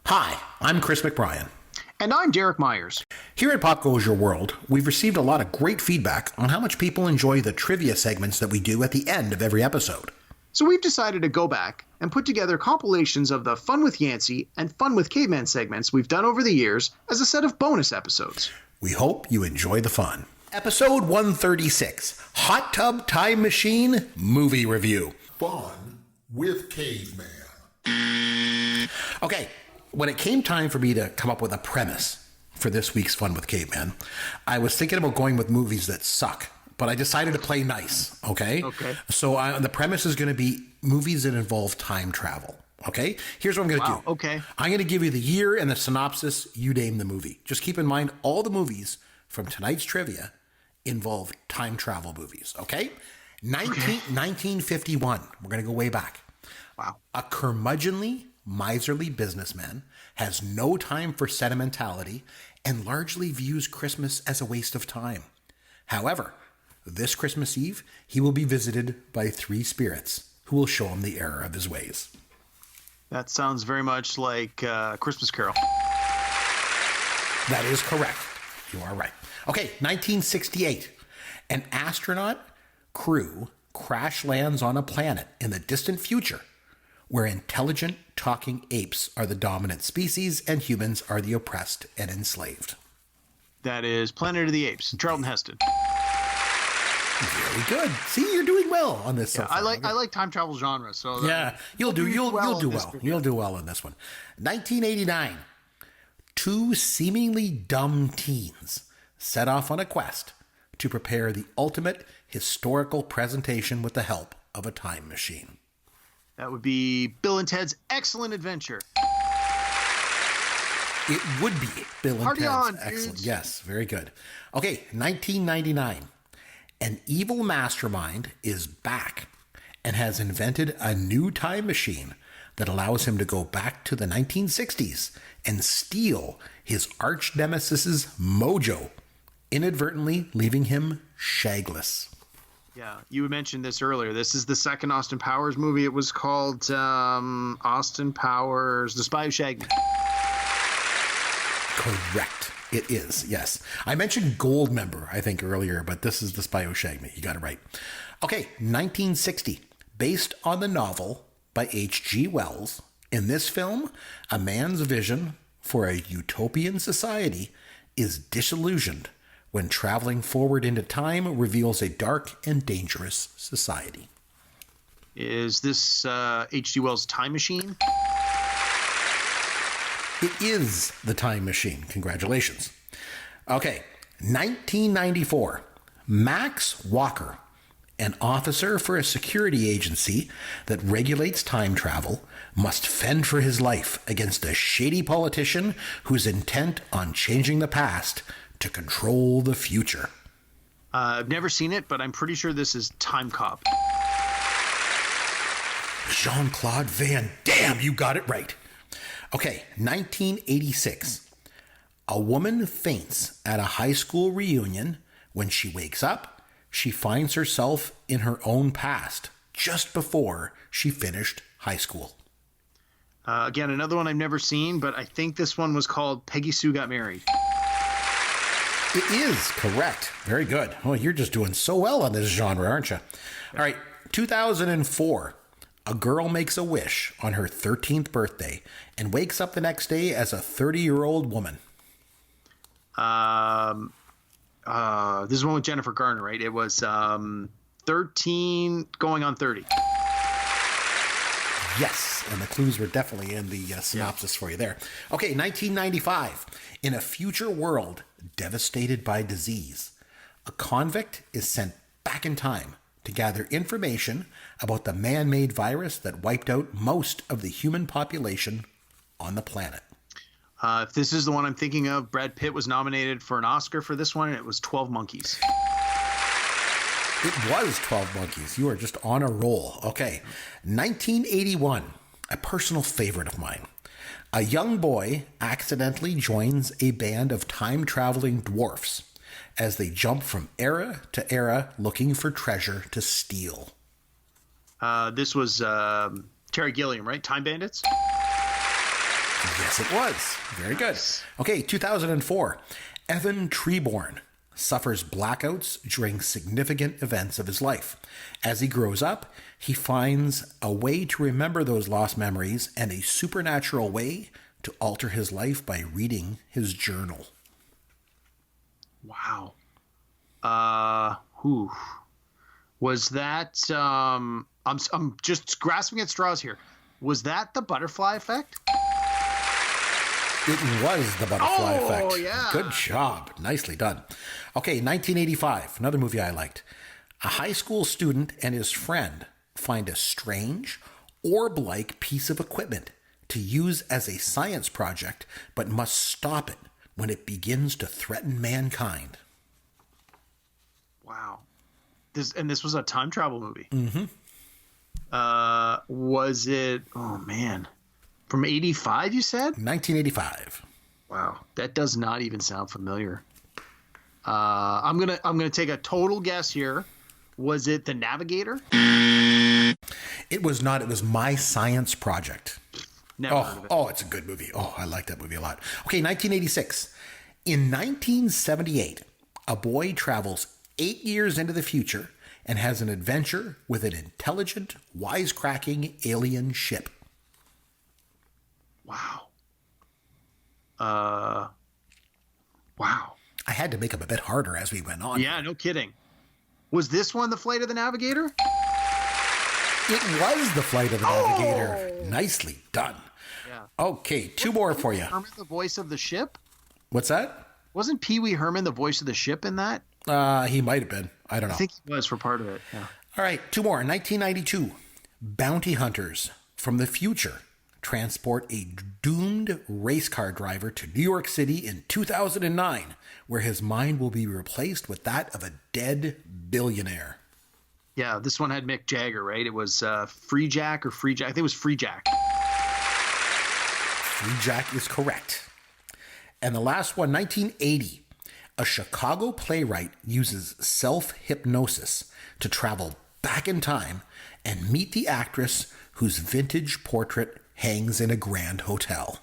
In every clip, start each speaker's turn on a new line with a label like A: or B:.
A: Hi, I'm Chris McBrien.
B: And I'm Derek Myers.
A: Here at Pop Goes Your World, we've received a lot of great feedback on how much people enjoy the trivia segments that we do at the end of every episode.
B: So we've decided to go back and put together compilations of the Fun with Yancey and Fun with Caveman segments we've done over the years as a set of bonus episodes.
A: We hope you enjoy the fun. Episode 136, Hot Tub Time Machine Movie Review.
C: Fun with Caveman.
A: Okay, when it came time for me to come up with a premise for this week's Fun with Caveman, I was thinking about going with movies that suck, but I decided to play nice, okay?
B: Okay.
A: So the premise is going to be movies that involve time travel, okay? Here's what I'm going to do.
B: Okay.
A: I'm going to give you the year and the synopsis. You name the movie. Just keep in mind all the movies from tonight's trivia involve time travel movies, okay? 1951. We're going to go way back.
B: Wow.
A: A curmudgeonly, miserly businessman has no time for sentimentality and largely views Christmas as a waste of time. However, this Christmas Eve, he will be visited by three spirits who will show him the error of his ways.
B: That sounds very much like Christmas Carol.
A: That is correct. You are right. Okay, 1968. An astronaut crew crash lands on a planet in the distant future where intelligent talking apes are the dominant species and humans are the oppressed and enslaved.
B: That is Planet of the Apes, Charlton Heston.
A: Very good. See, you're doing well on this.
B: Yeah,
A: so far.
B: I like time travel genres, so
A: yeah, you'll do well.
B: Video.
A: You'll do well in this one. 1989. Two seemingly dumb teens set off on a quest to prepare the ultimate historical presentation with the help of a time machine.
B: That would be Bill and Ted's Excellent Adventure.
A: It would be Bill and
B: Party
A: Ted's
B: on,
A: Excellent.
B: dudes.
A: Yes, very good. Okay, 1999. An evil mastermind is back and has invented a new time machine that allows him to go back to the 1960s and steal his arch nemesis's mojo, inadvertently leaving him shagless.
B: Yeah, you mentioned this earlier. This is the second Austin Powers movie. It was called Austin Powers, The Spy Who Shagged Me.
A: Correct. It is, yes. I mentioned Goldmember, I think, earlier, but this is The Spy Who Shagged Me. You got it right. Okay, 1960. Based on the novel by H.G. Wells, in this film, a man's vision for a utopian society is disillusioned when traveling forward into time reveals a dark and dangerous society.
B: Is this H.G. Wells' Time Machine?
A: It is The Time Machine. Congratulations. Okay, 1994. Max Walker, an officer for a security agency that regulates time travel, must fend for his life against a shady politician who's intent on changing the past to control the future.
B: I've never seen it, but I'm pretty sure this is Time Cop.
A: Jean-Claude Van Damme, you got it right. Okay, 1986. A woman faints at a high school reunion. When she wakes up, she finds herself in her own past just before she finished high school.
B: Again, another one I've never seen, but I think this one was called Peggy Sue Got Married.
A: It is correct. Very good. Oh, you're just doing so well on this genre, aren't you? All right, 2004. A girl makes a wish on her 13th birthday and wakes up the next day as a 30-year-old woman.
B: This is one with Jennifer Garner, right? It was 13 going on 30.
A: Yes, and the clues were definitely in the synopsis for you there. Okay, 1995. In a future world devastated by disease, a convict is sent back in time to gather information about the man-made virus that wiped out most of the human population on the planet.
B: If this is the one I'm thinking of, Brad Pitt was nominated for an Oscar for this one, and it was 12 Monkeys.
A: It was 12 Monkeys. You are just on a roll. Okay. 1981, a personal favorite of mine. A young boy accidentally joins a band of time-traveling dwarfs as they jump from era to era looking for treasure to steal.
B: This was Terry Gilliam, right? Time Bandits?
A: Yes, it was. Very good. Okay, 2004. Evan Treborn suffers blackouts during significant events of his life. As he grows up, he finds a way to remember those lost memories and a supernatural way to alter his life by reading his journal.
B: Wow. Who was that? I'm just grasping at straws here. Was that the butterfly effect?
A: It was the butterfly effect.
B: Oh, yeah.
A: Good job. Nicely done. Okay, 1985, another movie I liked. A high school student and his friend find a strange, orb-like piece of equipment to use as a science project, but must stop it when it begins to threaten mankind.
B: Wow. This was a time travel movie.
A: Mm-hmm.
B: Was it? Oh man, from 85? You said
A: 1985.
B: Wow, that does not even sound familiar. I'm gonna take a total guess here. Was it The Navigator?
A: It was not. It was My Science Project.
B: Never heard of it.
A: Oh, it's a good movie. Oh, I like that movie a lot. Okay, 1986. In 1978, a boy travels 8 years into the future and has an adventure with an intelligent, wisecracking alien ship.
B: Wow. Wow.
A: I had to make them a bit harder as we went on.
B: Yeah, no kidding. Was this one The Flight of the Navigator?
A: It was The Flight of the Navigator. Nicely done.
B: Yeah.
A: Okay, two more for you.
B: Herman the voice of the ship?
A: What's that?
B: Wasn't Pee Wee Herman the voice of the ship in that?
A: He might have been. I don't know.
B: I think he was for part of it. Yeah.
A: All right, two more. 1992. Bounty hunters from the future transport a doomed race car driver to New York City in 2009, where his mind will be replaced with that of a dead billionaire.
B: Yeah, this one had Mick Jagger, right? It was Free Jack or Free Jack. I think it was Free Jack.
A: Free Jack is correct. And the last one, 1980. A Chicago playwright uses self-hypnosis to travel back in time and meet the actress whose vintage portrait hangs in a grand hotel.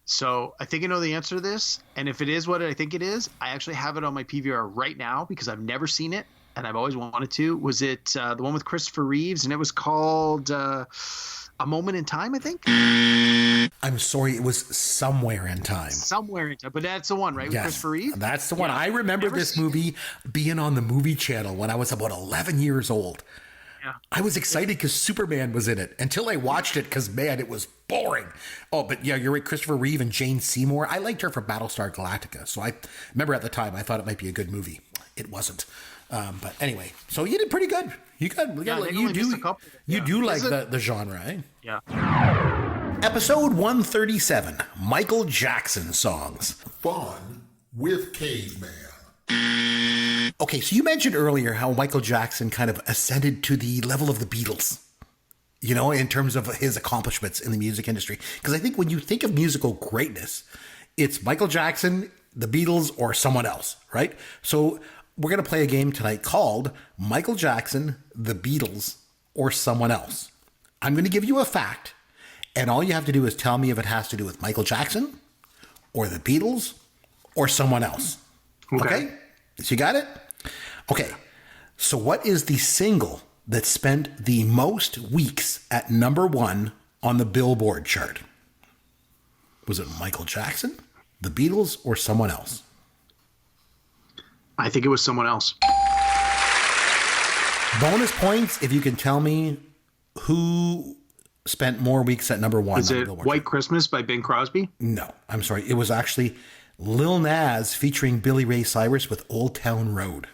B: So I think I know the answer to this. And if it is what I think it is, I actually have it on my PVR right now because I've never seen it and I've always wanted to. Was it the one with Christopher Reeves? And it was called A Moment in Time, I think?
A: I'm sorry, it was Somewhere in Time.
B: Somewhere in Time. But that's the one, right? With Christopher Reeves?
A: That's the one.
B: Yeah.
A: I remember this movie being on the movie channel when I was about 11 years old.
B: Yeah.
A: I was excited because Superman was in it until I watched it because, man, it was boring. Oh, but yeah, you're right. Christopher Reeve and Jane Seymour. I liked her for Battlestar Galactica. So I remember at the time I thought it might be a good movie. It wasn't. But anyway, so you did pretty good. You do like the genre, eh?
B: Yeah.
A: Episode 137, Michael Jackson songs.
C: Fun with Caveman.
A: Okay, so you mentioned earlier how Michael Jackson kind of ascended to the level of the Beatles, you know, in terms of his accomplishments in the music industry. Because I think when you think of musical greatness, it's Michael Jackson, the Beatles, or someone else, right? So we're going to play a game tonight called Michael Jackson, the Beatles, or someone else. I'm going to give you a fact, and all you have to do is tell me if it has to do with Michael Jackson, or the Beatles, or someone else. Okay? So you got it? Okay. So what is the single that spent the most weeks at number one on the Billboard chart? Was it Michael Jackson, the Beatles, or someone else?
B: I think it was someone else.
A: Bonus points if you can tell me who spent more weeks at number one.
B: Is it White Christmas by Bing Crosby?
A: No, I'm sorry. It was actually Lil Nas featuring Billy Ray Cyrus with Old Town Road.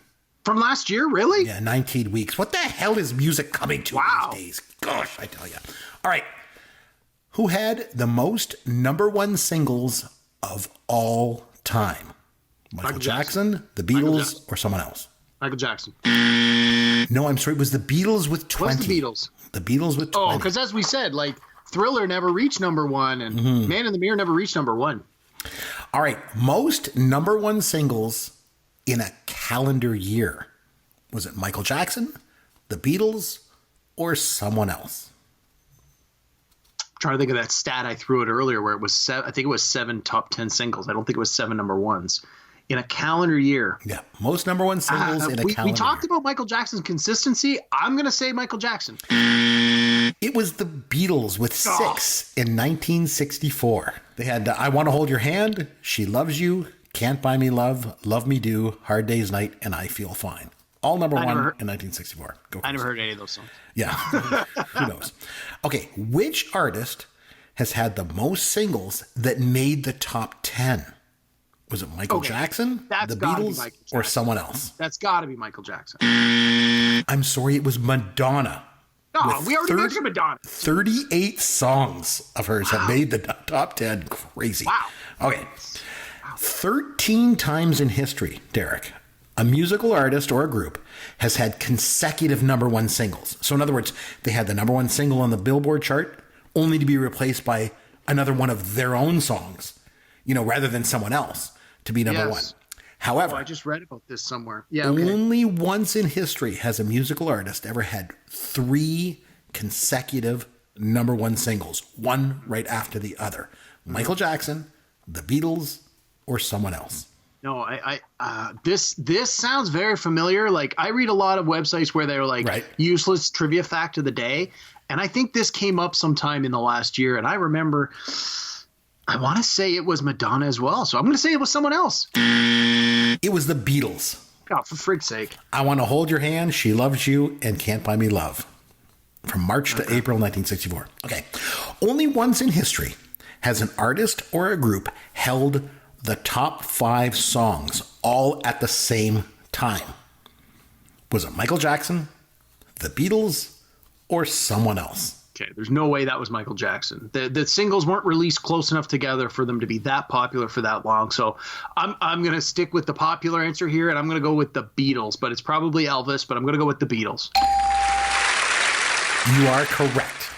B: From last year, really?
A: Yeah, 19 weeks. What the hell is music coming to these days? Gosh, I tell you. All right. Who had the most number one singles of all time? Michael Jackson, the Beatles, or someone else?
B: Michael Jackson.
A: No, I'm sorry. It was the Beatles with 20.
B: What's the Beatles?
A: The Beatles with 20.
B: Oh, because as we said, like Thriller never reached number one and Man in the Mirror never reached number one.
A: All right. Most number one singles in a calendar year. Was it Michael Jackson, the Beatles, or someone else?
B: trying to think of that stat I threw it earlier where it was I think it was 7 top 10 singles. I don't think it was 7 number ones in a calendar year.
A: Yeah, most number one singles in a calendar
B: We talked
A: year.
B: about Michael Jackson's consistency. I'm going to say Michael Jackson.
A: It was the Beatles with 6 in 1964. They had I Want to Hold Your Hand, She Loves You, Can't Buy Me Love, Love Me Do, Hard Day's Night, and I Feel Fine. All number one in 1964.
B: I never heard any of those songs.
A: Yeah, who knows? Okay, which artist has had the most singles that made the top 10? Was it Michael Jackson, the Beatles, or someone else?
B: That's got to be Michael Jackson.
A: I'm sorry, it was Madonna.
B: Oh, we already mentioned Madonna.
A: 38 songs of hers have made the top 10. Crazy.
B: Wow.
A: Okay. 13 times in history, Derek, a musical artist or a group has had consecutive number one singles. So in other words, they had the number one single on the Billboard chart only to be replaced by another one of their own songs, rather than someone else to be number one. However,
B: I just read about this somewhere. Yeah. Okay.
A: Only once in history has a musical artist ever had 3 consecutive number one singles, one right after the other. Michael Jackson, the Beatles, or someone else.
B: No, this sounds very familiar. Like I read a lot of websites where they're like useless trivia fact of the day. And I think this came up sometime in the last year. And I remember, I want to say it was Madonna as well. So I'm going to say it was someone else.
A: It was the Beatles.
B: Oh, for frig's sake.
A: I Want to Hold Your Hand, She Loves You, and Can't Buy Me Love. From March to April 1964. Okay. Only once in history has an artist or a group held the top 5 songs all at the same time. Was it Michael Jackson, the Beatles, or someone else?
B: Okay, there's no way that was Michael Jackson. The singles weren't released close enough together for them to be that popular for that long. So I'm going to stick with the popular answer here, and I'm going to go with the Beatles. But it's probably Elvis, but I'm going to go with the Beatles.
A: You are correct.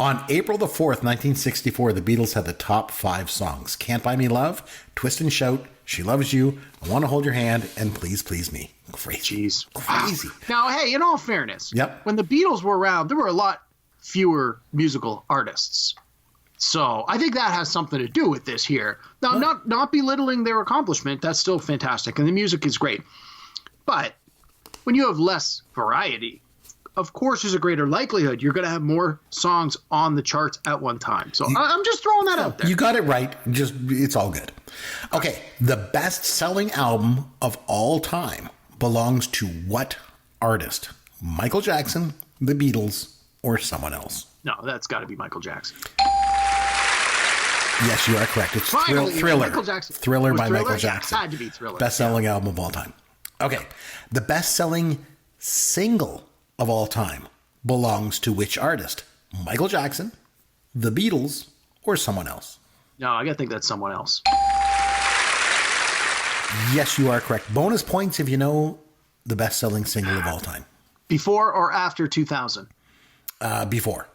A: On April the 4th, 1964, the Beatles had the top 5 songs. Can't Buy Me Love, Twist and Shout, She Loves You, I Want to Hold Your Hand, and Please Please Me. Crazy.
B: Jeez.
A: Crazy.
B: Now, hey, in all fairness,
A: Yep.
B: when the Beatles were around, there were a lot fewer musical artists. So I think that has something to do with this here. Now, not belittling their accomplishment. That's still fantastic, and the music is great. But when you have less variety, of course, there's a greater likelihood you're going to have more songs on the charts at one time. So I'm just throwing that out there.
A: You got it right. It's all good. Okay. The best-selling album of all time belongs to what artist? Michael Jackson, the Beatles, or someone else?
B: No, that's got to be Michael Jackson.
A: Yes, you are correct. It's
B: Finally,
A: Thriller.
B: Michael Jackson.
A: Thriller by
B: Thriller?
A: Michael Jackson.
B: It had to be Thriller.
A: Best-selling album of all time. Okay. The best-selling single of all time belongs to which artist? Michael Jackson, the Beatles, or someone else?
B: No, I got to think that's someone else.
A: Yes, you are correct. Bonus points if you know the best-selling single of all time.
B: Before or after 2000?
A: Before.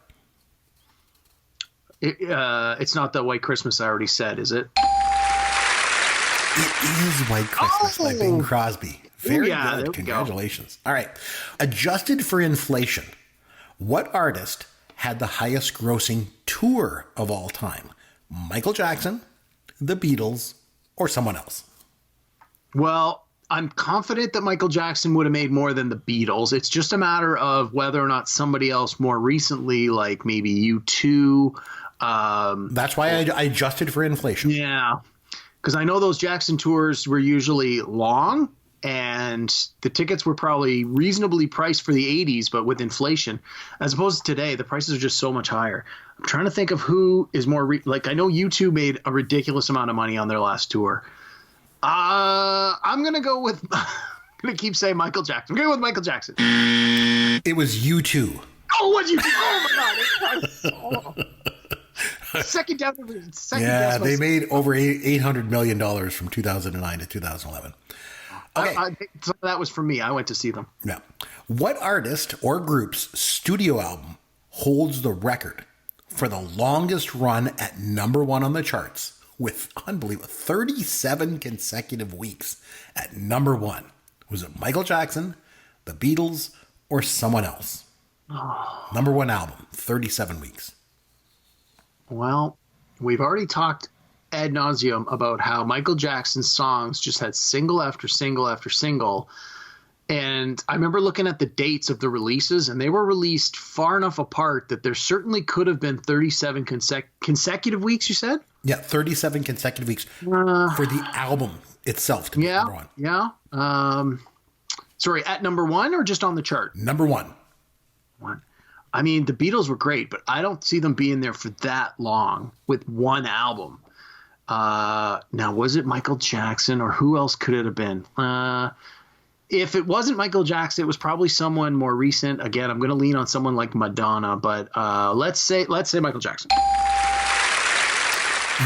B: It's not the White Christmas I already said, is it?
A: It is White Christmas by Bing Crosby. Very good. Congratulations. All right. Adjusted for inflation, what artist had the highest grossing tour of all time? Michael Jackson, the Beatles, or someone else?
B: Well, I'm confident that Michael Jackson would have made more than the Beatles. It's just a matter of whether or not somebody else more recently, like maybe U2.
A: That's why I adjusted for inflation.
B: Yeah. Because I know those Jackson tours were usually long, and the tickets were probably reasonably priced for the 80s, but with inflation, as opposed to today, the prices are just so much higher. I'm trying to think of who is more I know U2 made a ridiculous amount of money on their last tour. I'm going to go with I'm going to keep saying Michael Jackson. I'm going to go with Michael Jackson.
A: It was U2.
B: Oh, what'd you do? Oh, my God. Second guess.
A: Yeah, they made over $800 million from 2009 to 2011. Okay.
B: So that was for me. I went to see them.
A: Yeah. What artist or group's studio album holds the record for the longest run at number one on the charts with, unbelievable, 37 consecutive weeks at number one? Was it Michael Jackson, the Beatles, or someone else? Number one album, 37 weeks.
B: Well, we've already talked ad nauseum about how Michael Jackson's songs just had single after single after single. And I remember looking at the dates of the releases, and they were released far enough apart that there certainly could have been 37 consecutive weeks, you said?
A: Yeah, 37 consecutive weeks for the album itself to be number one.
B: Yeah. Sorry, at number one or just on the chart?
A: Number one.
B: I mean, the Beatles were great, but I don't see them being there for that long with one album. Now, was it Michael Jackson or who else could it have been? If it wasn't Michael Jackson, it was probably someone more recent. Again, I'm going to lean on someone like Madonna, but let's say Michael Jackson.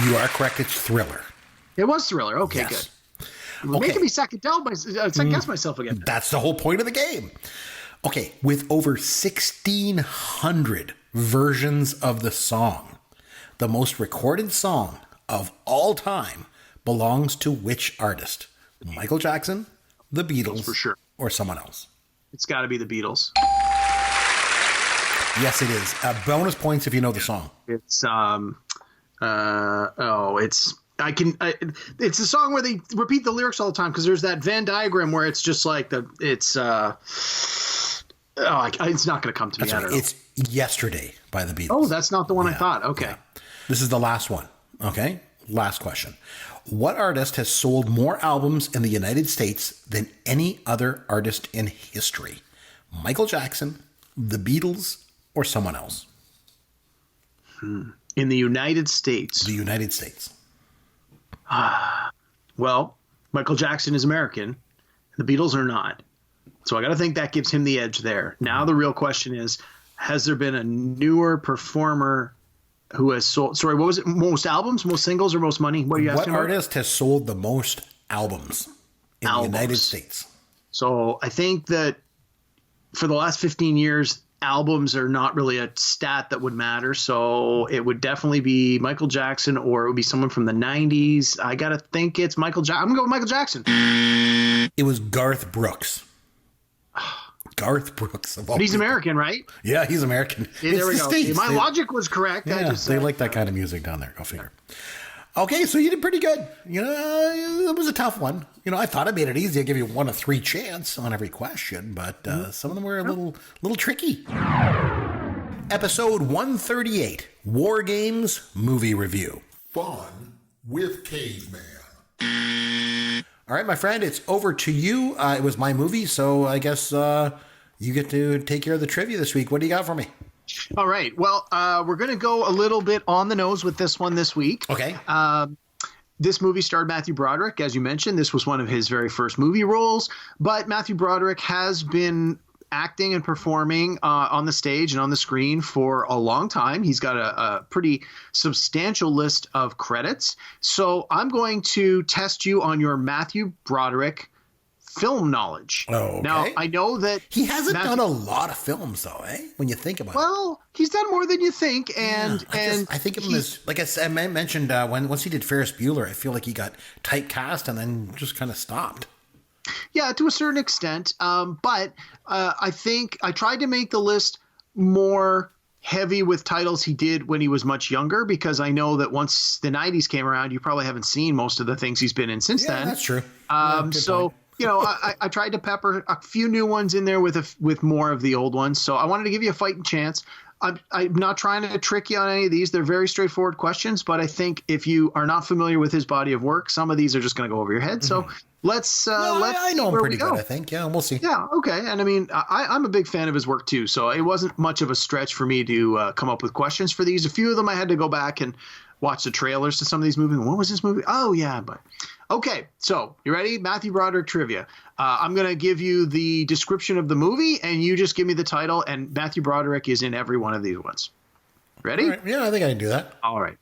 A: You are correct. It's Thriller.
B: It was Thriller. Okay,
A: yes.
B: Good. You're making me second guess myself again.
A: That's the whole point of the game. Okay, with over 1,600 versions of the song, the most recorded song of all time belongs to which artist? Michael Jackson, the Beatles,
B: for sure,
A: or someone else?
B: It's got to be the Beatles.
A: Yes, it is. Bonus points if you know the song.
B: It's it's a song where they repeat the lyrics all the time because there's that Venn diagram where it's just like it's not going to come to me.
A: That's right. It's Yesterday by the Beatles.
B: Oh, that's not the one I thought. Okay. Yeah.
A: This is the last one. Okay. Last question. What artist has sold more albums in the United States than any other artist in history? Michael Jackson, the Beatles, or someone else?
B: In the United States.
A: The United States.
B: Well, Michael Jackson is American. The Beatles are not. So I got to think that gives him the edge there. Now the real question is, has there been a newer performer who has sold, sorry, what was it? Most albums, most singles, or most money? What are you asking
A: What
B: about?
A: artist has sold the most albums in the United States?
B: So I think that for the last 15 years, albums are not really a stat that would matter. So it would definitely be Michael Jackson, or it would be someone from the 90s. I got to think it's Michael Jackson. I'm going to go with Michael Jackson.
A: It was Garth Brooks. Garth Brooks.
B: But he's American, right?
A: Yeah, he's American.
B: Yeah, there we go.
A: States.
B: My logic was correct.
A: Yeah, they like that kind of music down there. Go figure. Okay, so you did pretty good. It was a tough one. I thought I made it easy. I give you 1 of 3 chance on every question, but some of them were a little tricky. Episode 138, War Games Movie Review.
C: Fun with Caveman.
A: All right, my friend, it's over to you. It was my movie, so I guess you get to take care of the trivia this week. What do you got for me?
B: All right. Well, we're going to go a little bit on the nose with this one this week.
A: Okay.
B: This movie starred Matthew Broderick. As you mentioned, this was one of his very first movie roles. But Matthew Broderick has been acting and performing on the stage and on the screen for a long time. He's got a pretty substantial list of credits. So I'm going to test you on your Matthew Broderick film knowledge.
A: Oh, okay.
B: Now, I know that
A: he hasn't done a lot of films, though, eh? When you think about it.
B: Well, he's done more than you think, and
A: I think of him as, like I mentioned, once he did Ferris Bueller, I feel like he got typecast and then just kind of stopped.
B: Yeah, to a certain extent. But I think I tried to make the list more heavy with titles he did when he was much younger, because I know that once the 90s came around, you probably haven't seen most of the things he's been in since then.
A: That's true.
B: So point. I tried to pepper a few new ones in there with more of the old ones. So I wanted to give you a fighting chance. I'm not trying to trick you on any of these. They're very straightforward questions, but I think if you are not familiar with his body of work, some of these are just going to go over your head. So let's
A: I know him pretty good, I think. Yeah, we'll see.
B: Yeah, okay. And I mean, I'm a big fan of his work too, so it wasn't much of a stretch for me to come up with questions for these. A few of them I had to go back and watch the trailers to some of these movies. What was this movie? Oh, yeah, but okay. So you ready? Matthew Broderick trivia. I'm going to give you the description of the movie, and you just give me the title, and Matthew Broderick is in every one of these ones. Ready?
A: Right. Yeah, I think I can do that.
B: All right.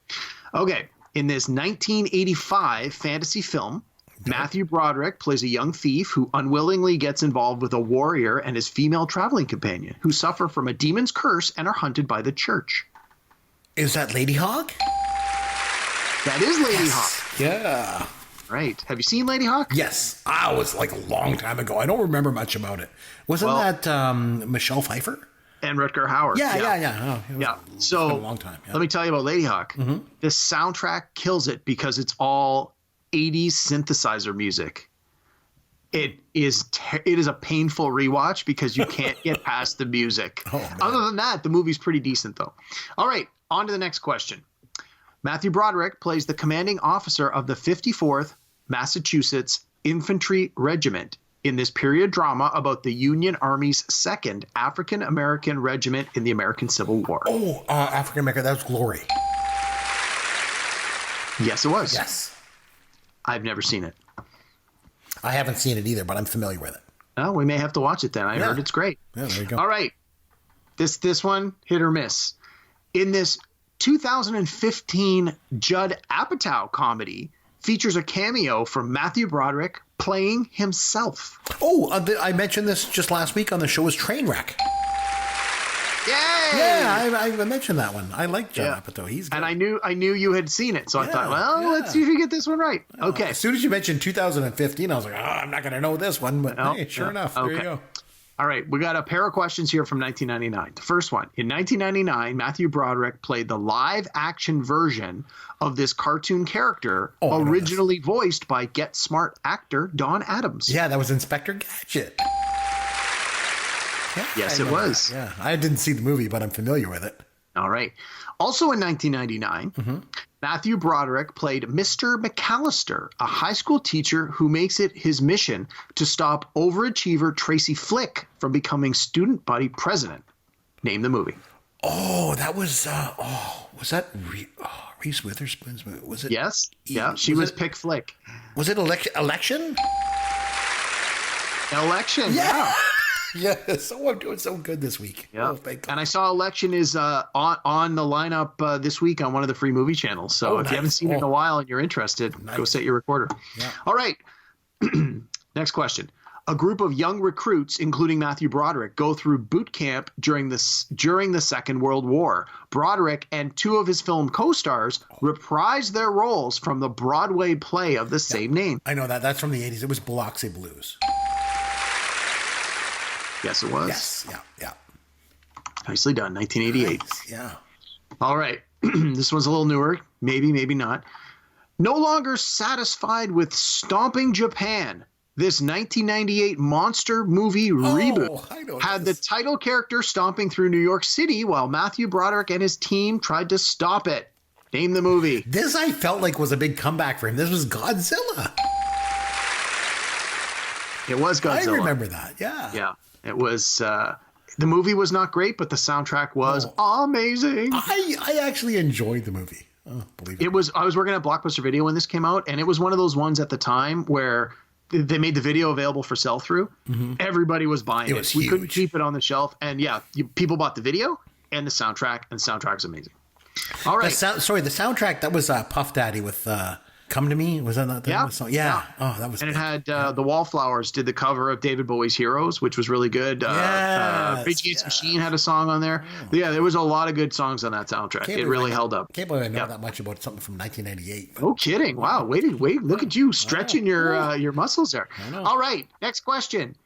B: Okay. In this 1985 fantasy film, Matthew Broderick plays a young thief who unwillingly gets involved with a warrior and his female traveling companion who suffer from a demon's curse and are hunted by the church.
A: Is that Lady Hawk?
B: That is Lady Hawk.
A: Yeah.
B: Right. Have you seen Lady Hawk?
A: Yes. I was like a long time ago. I don't remember much about it. Wasn't that Michelle Pfeiffer?
B: and Rutger Hauer.
A: Yeah. Oh,
B: Yeah.
A: It's
B: So
A: been a long time. Yeah.
B: let me tell you about Lady Hawk. The soundtrack kills it because it's all 80s synthesizer music. It is a painful rewatch because you can't get past the music. Other than that, the movie's pretty decent, though. All right, on to the next question. Matthew Broderick plays the commanding officer of the 54th Massachusetts Infantry Regiment in this period drama about the Union Army's 2nd African American Regiment in the American Civil War.
A: Oh, African American, that was Glory.
B: Yes, it was.
A: Yes.
B: I've never seen it.
A: I haven't seen it either, but I'm familiar with it.
B: Oh, we may have to watch it then. I heard it's great.
A: Yeah, there you go.
B: All right. This one, hit or miss. In this 2015 Judd Apatow comedy, features a cameo from Matthew Broderick playing himself.
A: Oh, I mentioned this just last week on the show as Trainwreck.
B: Yay!
A: Yeah, I mentioned that one. I like Judd Apatow. He's good.
B: And I knew you had seen it, so I thought, let's see if you get this one right. Okay.
A: As soon as you mentioned 2015, I was like, I'm not going to know this one, but hey, sure enough, there you go.
B: All right, we got a pair of questions here from 1999. The first one, in 1999, Matthew Broderick played the live-action version of this cartoon character, originally voiced by Get Smart actor Don Adams.
A: Yeah, that was Inspector Gadget. Yeah,
B: yes, it was.
A: That. Yeah, I didn't see the movie, but I'm familiar with it.
B: All right. Also in 1999, Matthew Broderick played Mr. McAllister, a high school teacher who makes it his mission to stop overachiever Tracy Flick from becoming student body president. Name the movie.
A: Oh, that was, was that Reese Witherspoon's movie? Was it?
B: Yes. Yeah, she was Pick Flick.
A: Was it Election?
B: Election, yeah.
A: Yes, I'm doing so good this week.
B: Yeah, and I saw Election is on the lineup this week on one of the free movie channels. So if you haven't seen it in a while and you're interested, go set your recorder. Yeah. All right. Next question. A group of young recruits, including Matthew Broderick, go through boot camp during the Second World War. Broderick and two of his film co-stars reprise their roles from the Broadway play of the same name.
A: I know that. That's from the 80s. It was Biloxi Blues.
B: Yes, it was.
A: Yes, yeah.
B: Nicely done, 1988.
A: Nice, yeah.
B: All right. This one's a little newer. Maybe, maybe not. No longer satisfied with stomping Japan, this 1998 monster movie reboot had the title character stomping through New York City while Matthew Broderick and his team tried to stop it. Name the movie.
A: This I felt like was a big comeback for him. This was Godzilla.
B: It was Godzilla.
A: I remember that, yeah.
B: Yeah. It was, the movie was not great, but the soundtrack was amazing.
A: I actually enjoyed the movie. Oh, believe it.
B: I was working at Blockbuster Video when this came out, and it was one of those ones at the time where they made the video available for sell-through. Everybody was buying it.
A: Was
B: we
A: huge.
B: couldn't keep it on the shelf. And people bought the video and the soundtrack, and the soundtrack's amazing. All right.
A: The soundtrack, that was Puff Daddy with Come to Me. Was that not the song? Yeah. Oh, that was
B: And
A: good.
B: it had the Wallflowers did the cover of David Bowie's Heroes, which was really good. Rage Against the Machine had a song on there. Yeah, there was a lot of good songs on that soundtrack. It really held up.
A: I can't believe I know that much about something from 1998.
B: No kidding. Wow. Wait. Look at you stretching your muscles there. All right. Next question.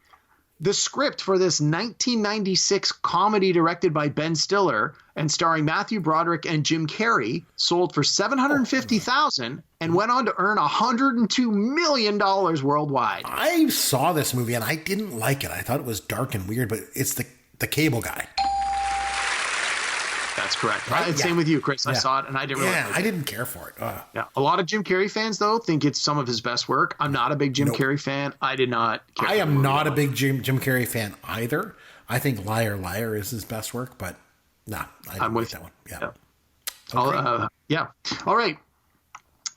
B: The script for this 1996 comedy directed by Ben Stiller and starring Matthew Broderick and Jim Carrey sold for $750,000 and went on to earn $102 million worldwide.
A: I saw this movie and I didn't like it. I thought it was dark and weird, but it's the Cable Guy.
B: That's correct. Right? Same with you, Chris. I saw it and I didn't really like it.
A: I didn't care for it.
B: Yeah, a lot of Jim Carrey fans, though, think it's some of his best work. I'm not a big Jim Carrey fan. I did not care.
A: I am not a big Jim Carrey fan either. I think Liar Liar is his best work, but I'm with that one. Yeah.
B: Yeah. All right.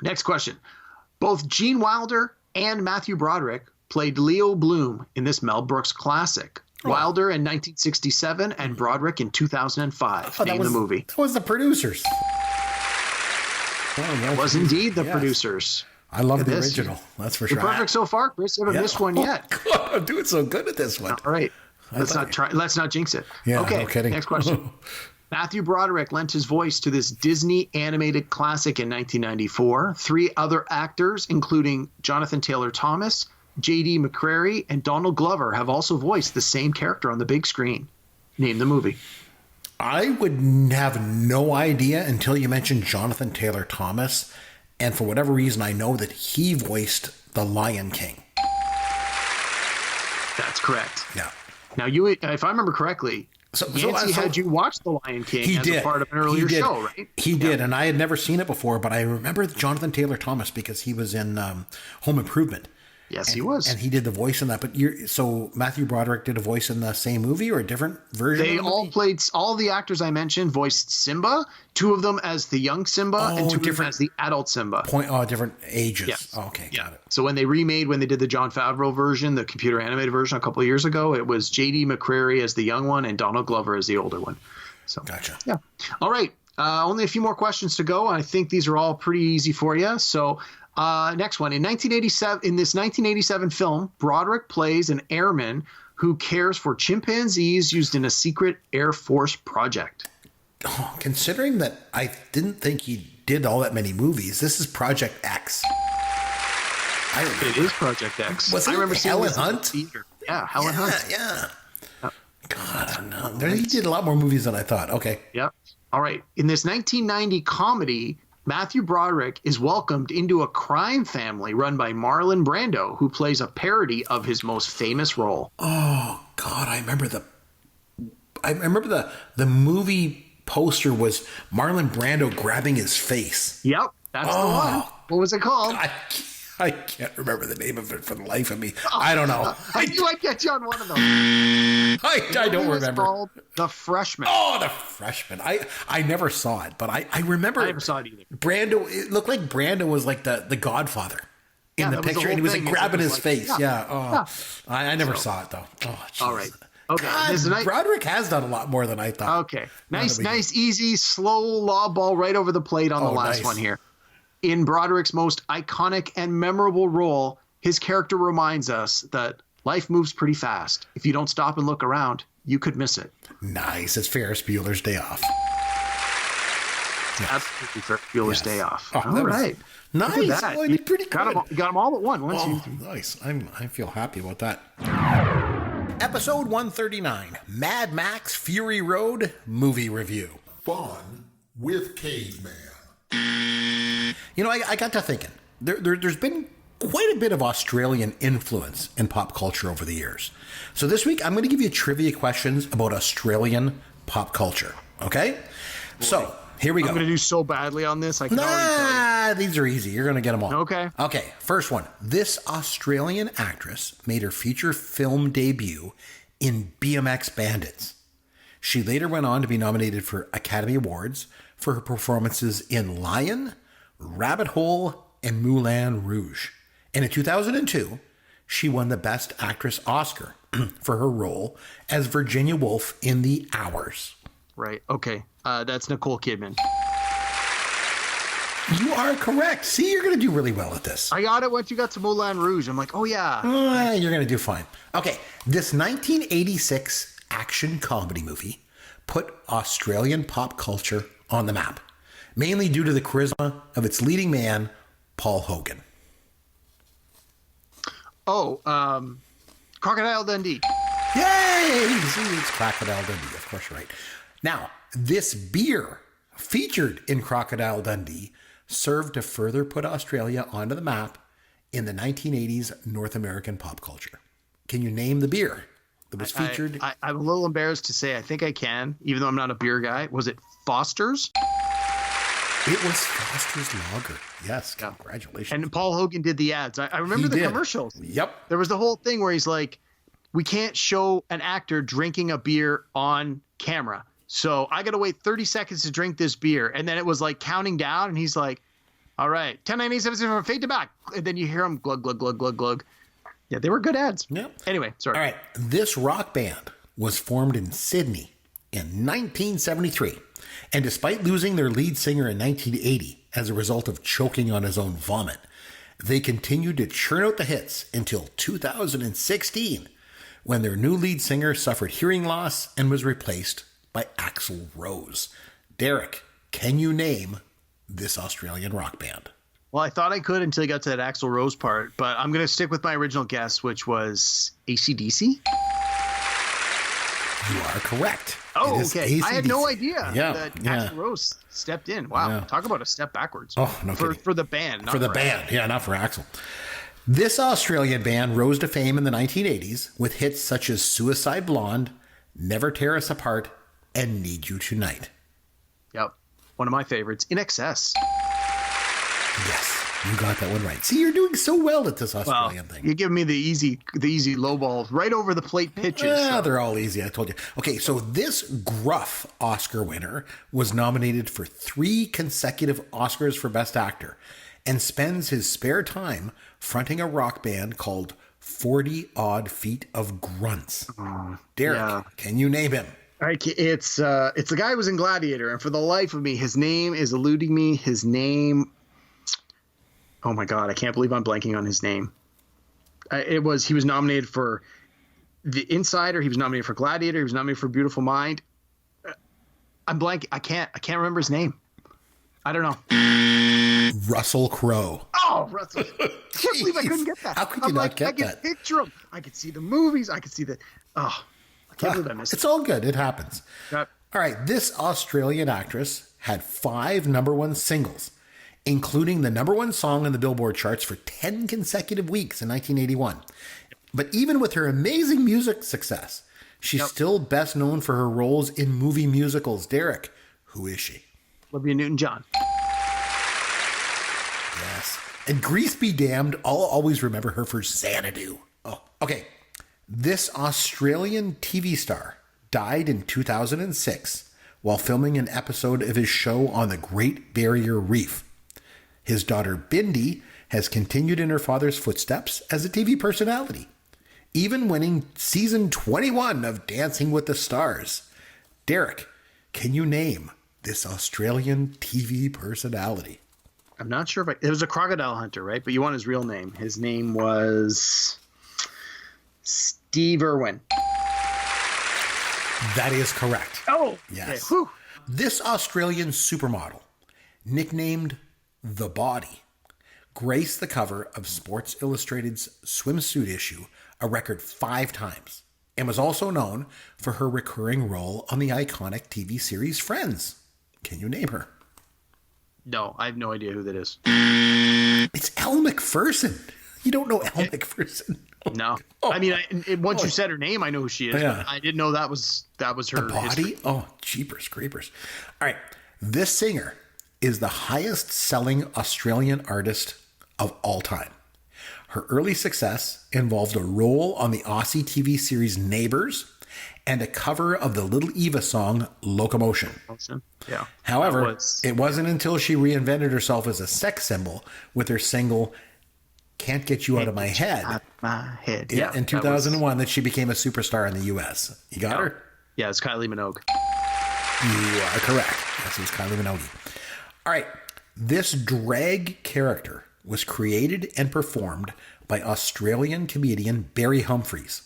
B: Next question. Both Gene Wilder and Matthew Broderick played Leo Bloom in this Mel Brooks classic. Wilder in 1967 and Broderick in 2005. Name the movie.
A: That was the producers.
B: It was indeed the producers.
A: I love the original. That's for sure.
B: You're perfect so far, Chris. You haven't missed one yet.
A: God, I'm doing so good at this one.
B: All right. Let's not jinx it.
A: Yeah,
B: okay.
A: No kidding.
B: Next question. Matthew Broderick lent his voice to this Disney animated classic in 1994. 3 other actors, including Jonathan Taylor Thomas, J.D. McCrary, and Donald Glover, have also voiced the same character on the big screen. Name the movie.
A: I would have no idea until you mentioned Jonathan Taylor Thomas. And for whatever reason, I know that he voiced the Lion King.
B: That's correct.
A: Yeah.
B: Now, if I remember correctly, Yancey had you watch The Lion King as a part of an earlier show, right?
A: He did, and I had never seen it before, but I remember Jonathan Taylor Thomas because he was in Home Improvement.
B: Yes, he was.
A: And he did the voice in that. But so Matthew Broderick did a voice in the same movie or a different version?
B: They all played, all the actors I mentioned voiced Simba, two of them as the young Simba and two of them as the adult Simba.
A: Different ages.
B: Yes.
A: Oh, okay, got it.
B: So when they did the Jon Favreau version, the computer animated version a couple of years ago, it was J.D. McCreary as the young one and Donald Glover as the older one. So
A: Gotcha.
B: Yeah. All right. Only a few more questions to go. I think these are all pretty easy for you. So next one. In this 1987 film, Broderick plays an airman who cares for chimpanzees used in a secret Air Force project.
A: Oh, considering that I didn't think he did all that many movies, this is Project X.
B: It is Project X.
A: Was it Helen Hunt?
B: Yeah, Helen Hunt.
A: Yeah. God, no. He did a lot more movies than I thought. Okay.
B: Yep. All right. In this 1990 comedy, Matthew Broderick is welcomed into a crime family run by Marlon Brando, who plays a parody of his most famous role.
A: Oh God, I remember the movie poster was Marlon Brando grabbing his face.
B: Yep, that's the one. What was it called?
A: I can't remember the name of it for the life of me. I don't know.
B: I knew I'd get you on one of those.
A: I don't remember.
B: It's called The Freshman.
A: Oh, The Freshman. I never saw it, but I remember.
B: I never saw it either.
A: Brando. It looked like Brando was like the Godfather in the picture, and he was like grabbing his face. Yeah. Oh, I never saw it though. Oh, geez.
B: All right. Okay.
A: God, Broderick has done a lot more than I thought.
B: Okay. Nice, easy, slow lob ball right over the plate on the last one here. In Broderick's most iconic and memorable role, his character reminds us that life moves pretty fast. If you don't stop and look around, you could miss it.
A: Nice. It's Ferris Bueller's Day Off.
B: Yes. Absolutely Ferris Bueller's Day Off.
A: Oh,
B: all right.
A: Nice. Well, you did pretty good.
B: Got them all at one. One, 2, 3.
A: Nice. I feel happy about that. Episode 139, Mad Max Fury Road movie review.
C: Fun with Caveman.
A: You know, I got to thinking, there's been quite a bit of Australian influence in pop culture over the years. So this week, I'm going to give you trivia questions about Australian pop culture. Okay? Boy. So here we go.
B: I'm going to do so badly on this. I can already tell you.
A: These are easy. You're going to get them all.
B: Okay.
A: Okay. First one. This Australian actress made her feature film debut in BMX Bandits. She later went on to be nominated for Academy Awards for her performances in Lion, Rabbit Hole, and Moulin Rouge. And in 2002, she won the Best Actress Oscar for her role as Virginia Woolf in The Hours.
B: Right. Okay. That's Nicole Kidman.
A: You are correct. See, you're going to do really well at this.
B: I got it once you got to Moulin Rouge. I'm like, oh, yeah.
A: You're going to do fine. Okay. This 1986 action comedy movie put Australian pop culture on the map, mainly due to the charisma of its leading man, Paul Hogan.
B: Oh, Crocodile Dundee.
A: Yay! See, it's Crocodile Dundee. Of course, you're right. Now, this beer featured in Crocodile Dundee served to further put Australia onto the map in the 1980s North American pop culture. Can you name the beer that was featured?
B: I'm a little embarrassed to say I think I can, even though I'm not a beer guy. Was it Foster's?
A: It was Foster's Lager. Yes, congratulations.
B: And Paul Hogan did the ads. I remember the commercials.
A: Yep.
B: There was the whole thing where he's like, we can't show an actor drinking a beer on camera. So I got to wait 30 seconds to drink this beer. And then it was like counting down. And he's like, all right, 10, 9, 8, 7, 6, 5, fade to back. And then you hear him glug, glug, glug, glug, glug. Yeah, they were good ads.
A: Yep.
B: Anyway, sorry.
A: All right. This rock band was formed in Sydney in 1973. And despite losing their lead singer in 1980 as a result of choking on his own vomit, they continued to churn out the hits until 2016, when their new lead singer suffered hearing loss and was replaced by Axl Rose. Derek, can you name this Australian rock band?
B: Well, I thought I could until you got to that Axl Rose part, but I'm going to stick with my original guess, which was AC/DC.
A: You are correct.
B: Oh,
A: It is
B: okay. I had no
A: AC/DC.
B: idea that Axl Rose stepped in. Wow.
A: Yeah.
B: Talk about a step backwards.
A: Oh, no kidding.
B: For the band. Not
A: For the
B: Axl.
A: band. Yeah, not for Axl. This Australian band rose to fame in the 1980s with hits such as Suicide Blonde, Never Tear Us Apart, and Need You Tonight.
B: Yep. One of my favorites. In Excess.
A: Yes, you got that one right. See, you're doing so well at this Australian thing.
B: You're giving me the easy low balls right over the plate pitches.
A: Yeah, they're all easy, I told you. Okay, so this gruff Oscar winner was nominated for 3 consecutive Oscars for Best Actor and spends his spare time fronting a rock band called 40 Odd Feet of Grunts. Derek, can you name him?
B: It's the guy who was in Gladiator, and for the life of me, his name is eluding me. His name... Oh my God, I can't believe I'm blanking on his name. He was nominated for The Insider. He was nominated for Gladiator. He was nominated for Beautiful Mind. I'm blank. I can't remember his name. I don't know.
A: Russell Crowe.
B: Oh, Russell. I can't believe I couldn't get that.
A: How could you not get that?
B: I could picture him. I could see the movies. I could see the... Oh, I can't believe I missed
A: It's all good. It happens.
B: Yep.
A: All right, this Australian actress had 5 #1 singles, including the #1 song on the Billboard charts for 10 consecutive weeks in 1981. But even with her amazing music success, she's still best known for her roles in movie musicals. Derek, who is she?
B: Olivia Newton-John.
A: Yes. And Grease be damned, I'll always remember her for Xanadu. Oh, okay. This Australian TV star died in 2006 while filming an episode of his show on the Great Barrier Reef. His daughter Bindi has continued in her father's footsteps as a TV personality, even winning season 21 of Dancing with the Stars. Derek, can you name this Australian TV personality?
B: I'm not sure if it was a crocodile hunter, right? But you want his real name. His name was Steve Irwin.
A: That is correct.
B: Oh,
A: yes.
B: Okay.
A: This Australian supermodel, nicknamed The Body, graced the cover of Sports Illustrated's swimsuit issue a record 5 times and was also known for her recurring role on the iconic TV series Friends. Can you name her?
B: No, I have no idea who that is.
A: It's Elle Macpherson. You don't know Elle Macpherson?
B: No. I mean, once you said her name, I know who she is.
A: Yeah.
B: But I didn't know that was her
A: The Body?
B: history.
A: Oh, jeepers creepers. All right. This singer is the highest selling Australian artist of all time. Her early success involved a role on the Aussie TV series Neighbours and a cover of the Little Eva song Locomotion.
B: Yeah.
A: However, it wasn't until she reinvented herself as a sex symbol with her single Can't Get You Out of My Head.
B: Out of my head.
A: Yeah, in 2001 that she became a superstar in the US. You got her?
B: Yeah, it's Kylie Minogue.
A: You are correct. Yes, it was Kylie Minogue. All right. This drag character was created and performed by Australian comedian Barry Humphries.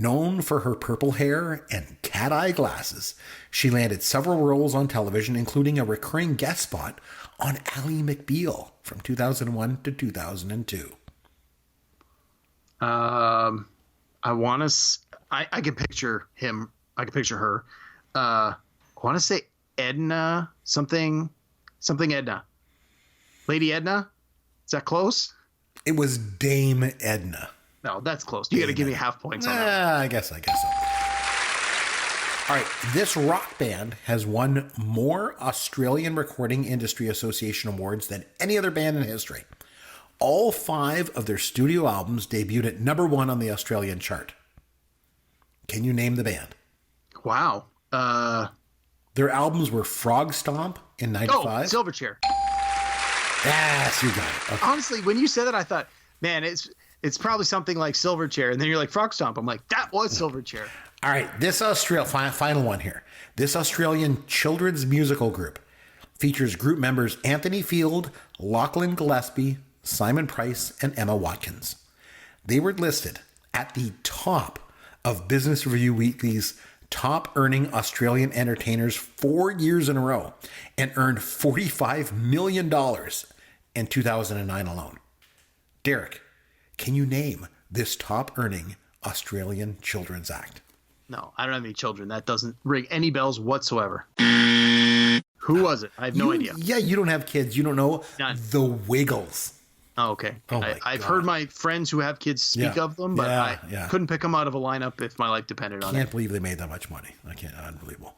A: Known for her purple hair and cat-eye glasses, she landed several roles on television, including a recurring guest spot on Ally McBeal from 2001 to 2002.
B: I want to... I can picture him. I can picture her. I want to say Edna, something Edna. Lady Edna? Is that close?
A: It was Dame Edna.
B: No, that's close. You got to give me half points on that.
A: I guess so. All right, this rock band has won more Australian Recording Industry Association awards than any other band in history. All 5 of their studio albums debuted at #1 on the Australian chart. Can you name the band?
B: Wow.
A: Their albums were Frog Stomp in 95.
B: Oh, Silverchair.
A: Yes, you got it. Okay.
B: Honestly, when you said that, I thought, man, it's probably something like Silverchair. And then you're like, Frog Stomp. I'm like, that was Silverchair.
A: All right, this final one here. This Australian children's musical group features group members Anthony Field, Lachlan Gillespie, Simon Price, and Emma Watkins. They were listed at the top of Business Review Weekly's top earning Australian entertainers 4 years in a row and earned $45 million in 2009 alone. Derek, can you name this top earning Australian children's act?
B: No, I don't have any children. That doesn't ring any bells whatsoever. Who was it? I have no idea.
A: Yeah, you don't have kids. You don't know.
B: None.
A: The Wiggles.
B: Oh, okay.
A: Oh my
B: I've
A: God.
B: heard my friends who have kids speak
A: Yeah.
B: of them, but
A: Yeah.
B: I couldn't pick them out of a lineup if my life depended on
A: Can't
B: it.
A: believe they made that much money. I can't. Unbelievable.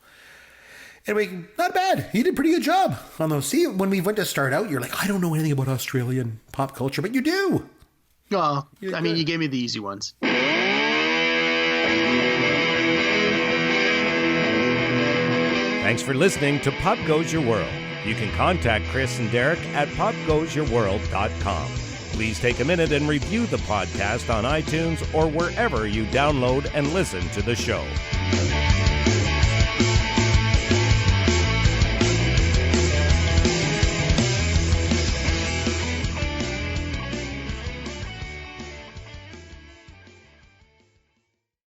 A: Anyway, not bad. He did a pretty good job on those. See, when we went to start out, you're like, I don't know anything about Australian pop culture, but you do.
B: Well,
A: You're
B: I mean,
A: good.
B: you gave me the easy ones.
D: Thanks for listening to Pop Goes Your World. You can contact Chris and Derek at popgoesyourworld.com. Please take a minute and review the podcast on iTunes or wherever you download and listen to the show.